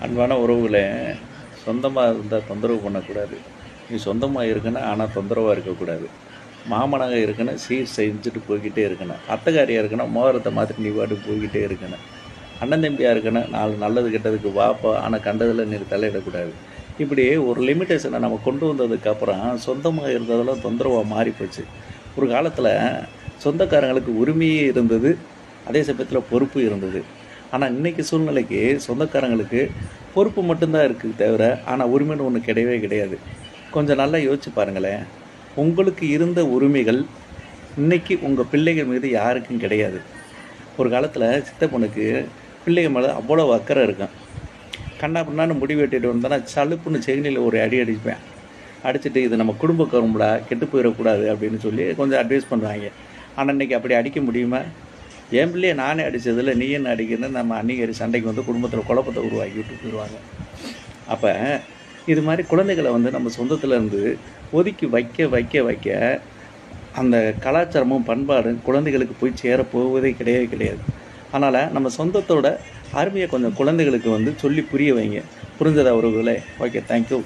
அன்பான உறவுகளே, சொந்தமாக இருந்தால் தொந்தரவு பண்ணக்கூடாது. நீ சொந்தமாக இருக்குன்னா ஆனால் தொந்தரவாக இருக்கக்கூடாது. மாமனாக இருக்குன்னா சீர் செஞ்சுட்டு போய்கிட்டே இருக்கணும். அத்தைக்காரியாக இருக்குன்னா மோதிரத்தை மாற்றிட்டு நீ பாட்டுக்கு போய்கிட்டே இருக்கணும். அண்ணன் தம்பியாக இருக்குன்னா நாலு நல்லது கெட்டதுக்கு வாப்பா, ஆனால் கண்டதில் நீ தலையிடக்கூடாது. இப்படி ஒரு லிமிட்டேஷனை நம்ம கொண்டு வந்ததுக்கப்புறம் சொந்தமாக இருந்ததெல்லாம் தொந்தரவாக மாறிப்போச்சு. ஒரு காலத்தில் சொந்தக்காரங்களுக்கு உரிமையே இருந்தது, அதே சமயத்தில் பொறுப்பு இருந்தது. ஆனால் இன்றைக்கி சூழ்நிலைக்கு சொந்தக்காரங்களுக்கு பொறுப்பு மட்டும்தான் இருக்குது தவிர, ஆனால் உரிமைன்னு ஒன்று கிடையவே கிடையாது. கொஞ்சம் நல்லா யோசிச்சு பாருங்களேன். உங்களுக்கு இருந்த உரிமைகள் இன்றைக்கி உங்கள் பிள்ளைகள் மீது யாருக்கும் கிடையாது. ஒரு காலத்தில் சித்தப்பனுக்கு பிள்ளைகள் மேலே அவ்வளோ அக்கறை இருக்கும். கண்ணா பின்னான்னு முடி வெட்டிட்டு வந்தோன்னா சலுப்புன்னு செயினில் ஒரு அடி அடிப்பேன். அடிச்சுட்டு இது நம்ம குடும்ப கரும்புடா, கெட்டு போயிடக்கூடாது அப்படின்னு சொல்லி கொஞ்சம் அட்வைஸ் பண்ணுவாங்க. ஆனால் இன்றைக்கி அப்படி அடிக்க முடியுமா? என் பிள்ளையை நானே அடித்ததில் நீ என்ன அடிக்கணும்னு நம்ம அன்னிகரி சண்டைக்கு வந்து குடும்பத்தில் குழப்பத்தை உருவாக்கி விட்டு போயிடுவாங்க. அப்போ இது மாதிரி குழந்தைகளை வந்து நம்ம சொந்தத்திலேருந்து ஒதுக்கி வைக்க வைக்க வைக்க அந்த கலாச்சாரமும் பண்பாடும் குழந்தைகளுக்கு போய் சேர போவதே கிடையவே கிடையாது. அதனால் நம்ம சொந்தத்தோட அருமையை கொஞ்சம் குழந்தைகளுக்கு வந்து சொல்லி புரிய வைங்க. புரிஞ்சதா உறவுகளே? Okay, thank you.